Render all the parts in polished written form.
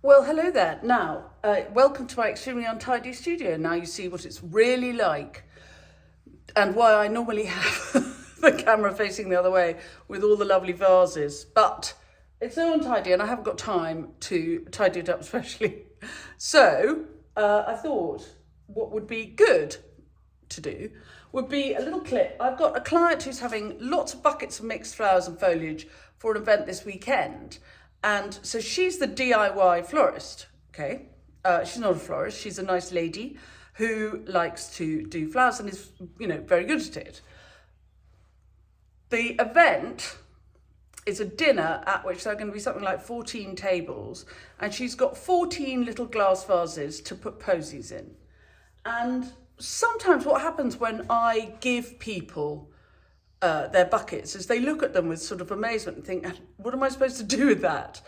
Well, hello there. Now, welcome to my extremely untidy studio. Now you see what it's really like and why I normally have the camera facing the other way with all the lovely vases. But it's so untidy and I haven't got time to tidy it up especially. So I thought what would be good to do would be a little clip. I've got a client who's having lots of buckets of mixed flowers and foliage for an event this weekend. And so she's the DIY florist, okay? She's not a florist, she's a nice lady who likes to do flowers and is, very good at it. The event is a dinner at which there are going to be something like 14 tables, and she's got 14 little glass vases to put posies in. And sometimes what happens when I give people their buckets is they look at them with sort of amazement and think, what am I supposed to do with that?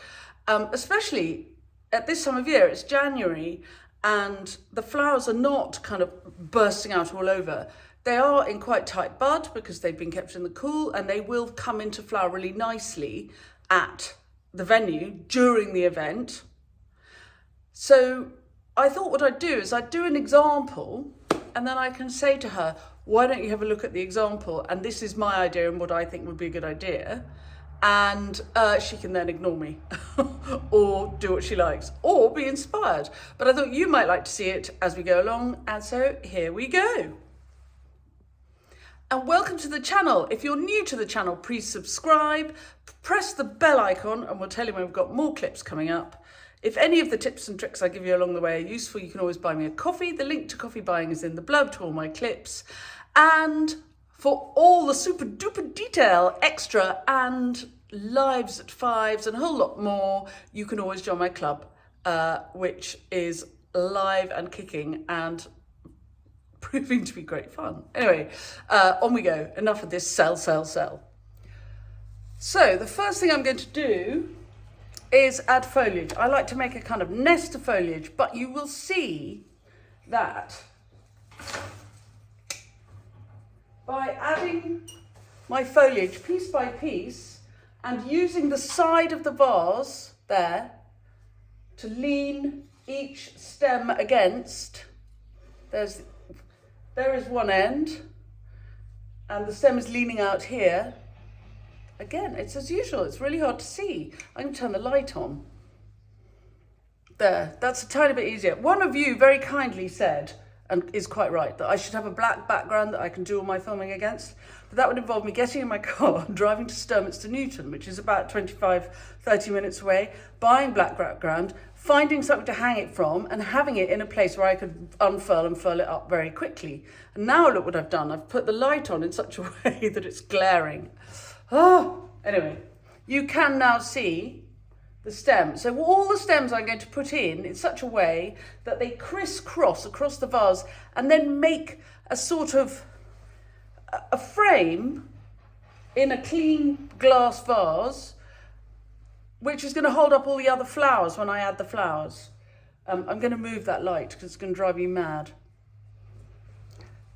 Especially at this time of year, it's January, and the flowers are not kind of bursting out all over. They are in quite tight bud because they've been kept in the cool, and they will come into flower really nicely at the venue during the event. So I thought what I'd do is I'd do an example, and then I can say to her, why don't you have a look at the example? And this is my idea and what I think would be a good idea. And she can then ignore me or do what she likes or be inspired. But I thought you might like to see it as we go along. And so here we go. And welcome to the channel. If you're new to the channel, please subscribe, press the bell icon, and we'll tell you when we've got more clips coming up. If any of the tips and tricks I give you along the way are useful, you can always buy me a coffee. The link to coffee buying is in the blurb to all my clips. And for all the super duper detail, extra and lives at fives and a whole lot more, you can always join my club, which is live and kicking and proving to be great fun. Anyway, on we go. Enough of this sell. So the first thing I'm going to do is add foliage. I like to make a kind of nest of foliage, but you will see that by adding my foliage piece by piece and using the side of the vase there to lean each stem against, there is one end and the stem is leaning out here. Again, it's as usual, it's really hard to see. I'm going to turn the light on. There, that's a tiny bit easier. One of you very kindly said, and is quite right, that I should have a black background that I can do all my filming against. But that would involve me getting in my car and driving to Sturminster Newton, which is about 25-30 minutes away, buying black background, finding something to hang it from, and having it in a place where I could unfurl and furl it up very quickly. And now look what I've done. I've put the light on in such a way that it's glaring. Oh, anyway, you can now see the stem. So all the stems I'm going to put in such a way that they crisscross across the vase and then make a sort of a frame in a clean glass vase, which is going to hold up all the other flowers when I add the flowers. I'm going to move that light because it's going to drive you mad.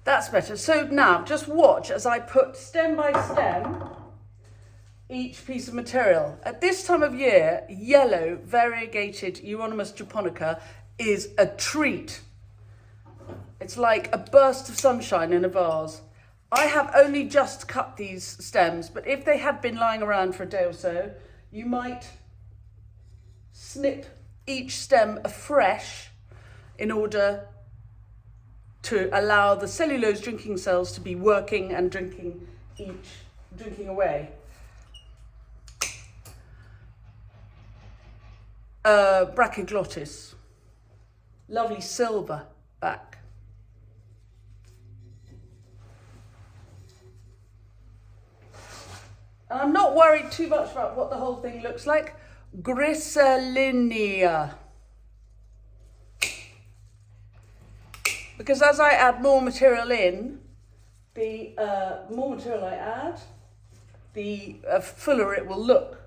That's better. So now just watch as I put stem by stem each piece of material. At this time of year, yellow variegated Euonymus japonica is a treat. It's like a burst of sunshine in a vase. I have only just cut these stems, but if they had been lying around for a day or so, you might snip each stem afresh in order to allow the cellulose drinking cells to be working and drinking away. Brachioglottis, lovely silver back. And I'm not worried too much about what the whole thing looks like. Griselinia. Because as I add more material in, the more material I add, the fuller it will look.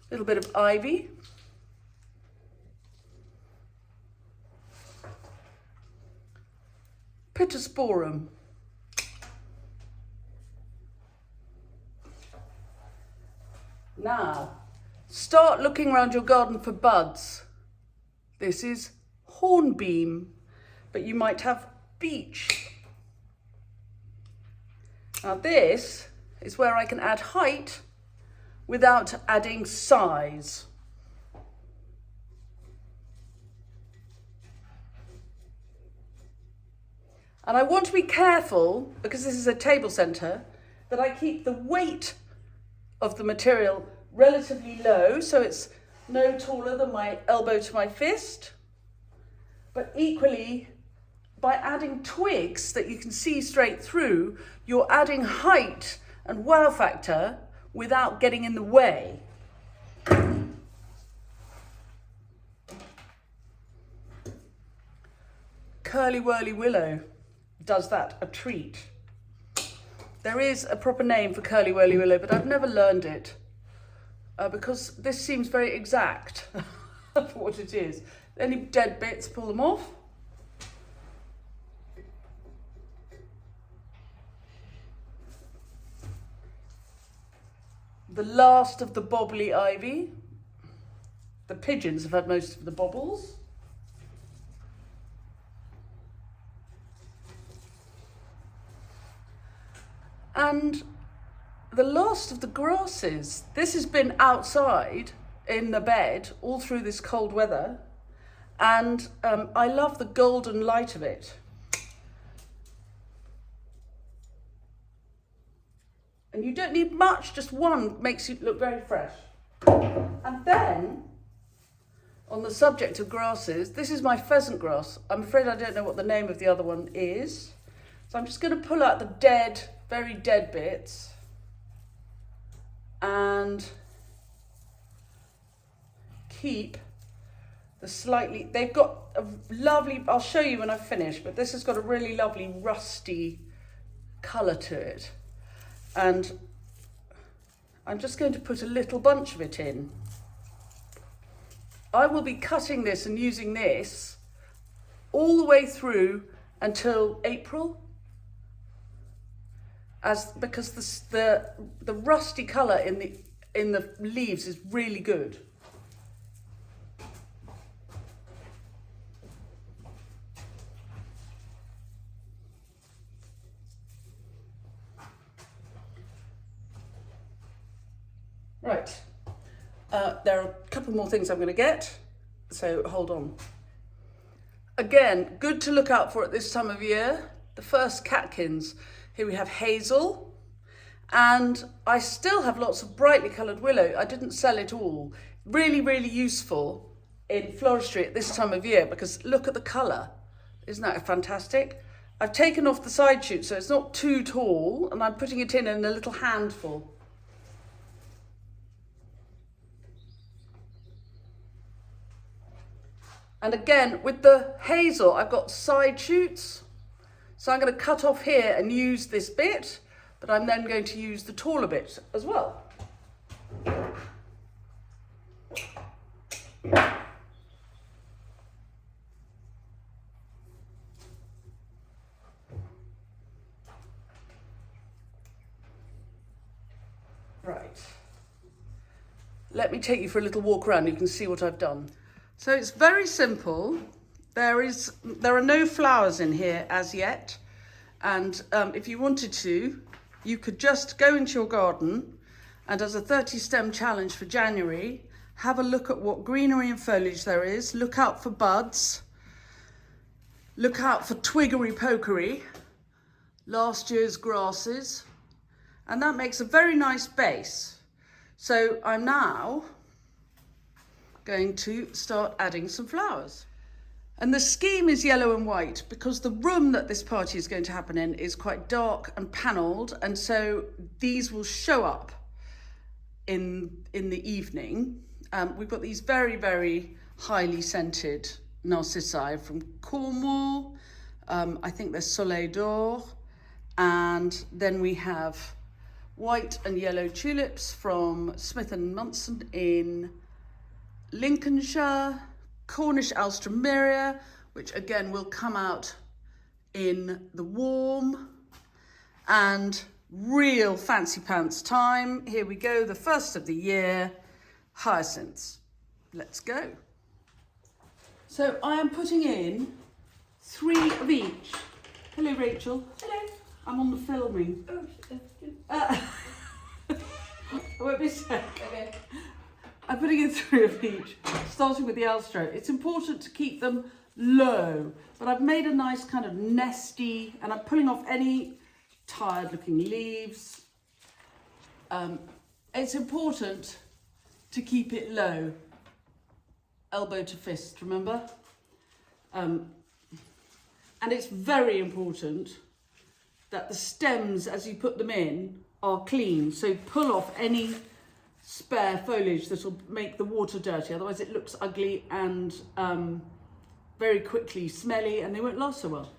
Little bit of ivy. Pittosporum. Now, start looking around your garden for buds. This is hornbeam, but you might have beech. Now this is where I can add height without adding size. And I want to be careful, because this is a table centre, that I keep the weight of the material relatively low, so it's no taller than my elbow to my fist. But equally, by adding twigs that you can see straight through, you're adding height and wow factor without getting in the way. Curly Whirly Willow does that a treat. There is a proper name for Curly Whirly Willow, but I've never learned it because this seems very exact for what it is. Any dead bits, pull them off. The last of the bobbly ivy. The pigeons have had most of the bobbles. And the last of the grasses. This has been outside in the bed all through this cold weather. And I love the golden light of it. And you don't need much, just one makes it look very fresh. And then, on the subject of grasses, this is my pheasant grass. I'm afraid I don't know what the name of the other one is. So I'm just going to pull out the dead, very dead bits. And keep the slightly, they've got a lovely, I'll show you when I finish, but this has got a really lovely rusty colour to it. And I'm just going to put a little bunch of it in. I will be cutting this and using this all the way through until April, because the rusty colour in the leaves is really good. Right, there are a couple more things I'm going to get, so hold on. Again, good to look out for at this time of year. The first catkins. Here we have hazel, and I still have lots of brightly coloured willow. I didn't sell it all. Really, really useful in floristry at this time of year because look at the colour. Isn't that fantastic? I've taken off the side shoot so it's not too tall, and I'm putting it in a little handful. And again, with the hazel, I've got side shoots. So I'm going to cut off here and use this bit, but I'm then going to use the taller bit as well. Right. Let me take you for a little walk around. You can see what I've done. So it's very simple. There are no flowers in here as yet. And if you wanted to, you could just go into your garden and as a 30 stem challenge for January, have a look at what greenery and foliage there is. Look out for buds. Look out for twiggery pokery, last year's grasses. And that makes a very nice base. So I'm now going to start adding some flowers. And the scheme is yellow and white because the room that this party is going to happen in is quite dark and panelled, and so these will show up in the evening. We've got these very, very highly scented narcissi from Cornwall. I think they're Soleil d'Or. And then we have white and yellow tulips from Smith & Munson in Lincolnshire, Cornish Alstroemeria, which again will come out in the warm, and real fancy pants time. Here we go, the first of the year, hyacinths. Let's go. So I am putting in 3 of each. Hello, Rachel. Hello. I'm on the filming. I won't be a sec. Okay. I'm putting in 3 of each, starting with the Elstro. It's important to keep them low, but I've made a nice kind of nesty, and I'm pulling off any tired looking leaves. It's important to keep it low, elbow to fist, remember? And it's very important that the stems, as you put them in, are clean. So pull off any spare foliage that will make the water dirty, otherwise it looks ugly and very quickly smelly, and they won't last so well.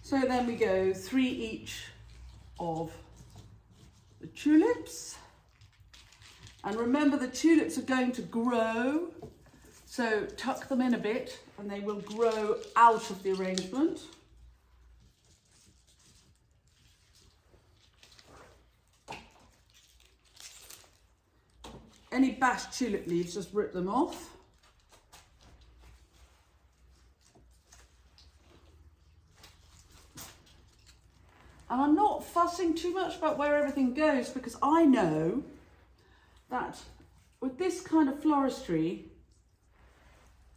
So then we go 3 each of the tulips. And remember, the tulips are going to grow, so tuck them in a bit and they will grow out of the arrangement. Any bashed tulip leaves, just rip them off. And I'm not fussing too much about where everything goes, because I know that with this kind of floristry,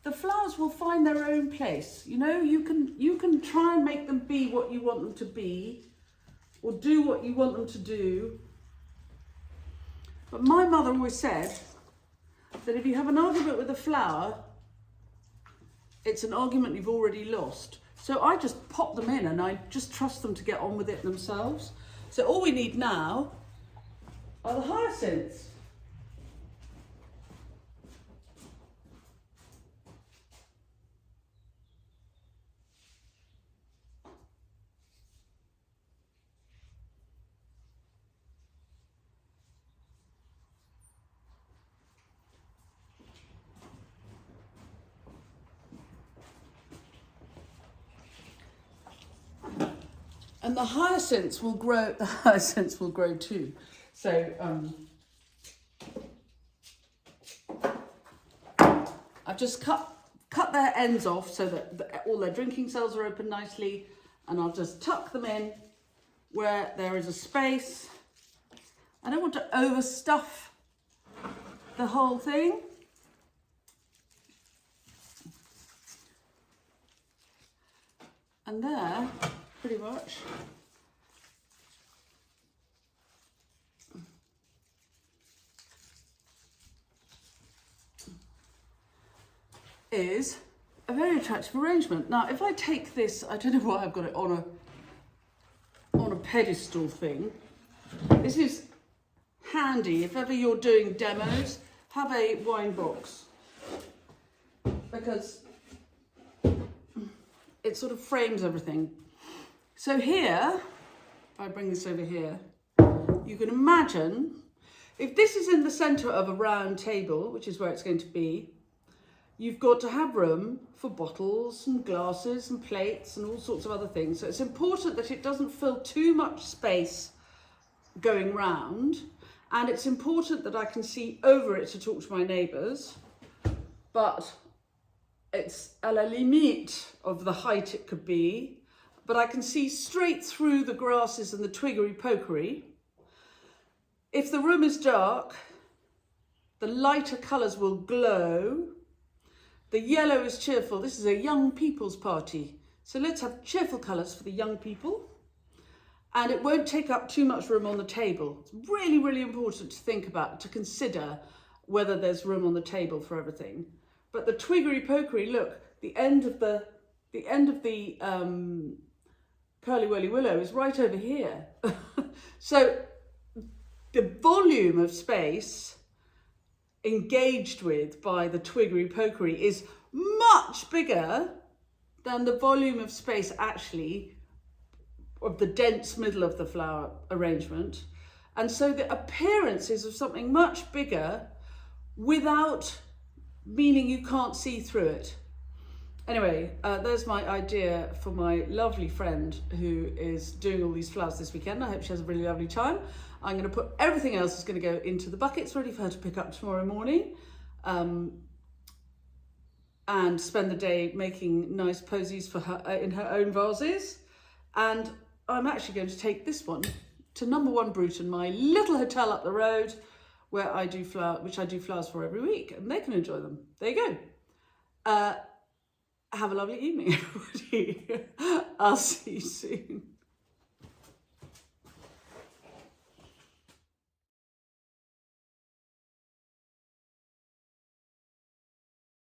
the flowers will find their own place. You know, you can try and make them be what you want them to be, or do what you want them to do. But my mother always said that if you have an argument with a flower, it's an argument you've already lost. So I just pop them in and I just trust them to get on with it themselves. So all we need now are the hyacinths. And the hyacinths will grow too. So I've just cut their ends off so that all their drinking cells are open nicely, and I'll just tuck them in where there is a space. I don't want to overstuff the whole thing. And there, pretty much, is a very attractive arrangement. Now, if I take this, I don't know why I've got it on a pedestal thing. This is handy if ever you're doing demos. Have a wine box, because it sort of frames everything. So here, if I bring this over here, you can imagine if this is in the center of a round table, which is where it's going to be, you've got to have room for bottles and glasses and plates and all sorts of other things. So it's important that it doesn't fill too much space going round, and it's important that I can see over it to talk to my neighbours, but it's à la limite of the height it could be, but I can see straight through the grasses and the twiggery pokery. If the room is dark, the lighter colours will glow. The yellow is cheerful. This is a young people's party, so let's have cheerful colours for the young people. And it won't take up too much room on the table. It's really, really important to think about, to consider whether there's room on the table for everything. But the twiggery pokery, look, the end of the curly whirly willow is right over here. So the volume of space engaged with by the twiggery pokery is much bigger than the volume of space actually of the dense middle of the flower arrangement. And so the appearance is of something much bigger without meaning you can't see through it. Anyway, there's my idea for my lovely friend who is doing all these flowers this weekend. I hope she has a really lovely time. I'm going to put everything else is going to go into the buckets ready for her to pick up tomorrow morning. And spend the day making nice posies for her in her own vases. And I'm actually going to take this one to Number 1 Bruton, my little hotel up the road, where I do which I do flowers for every week, and they can enjoy them. There you go. Have a lovely evening, everybody. I'll see you soon.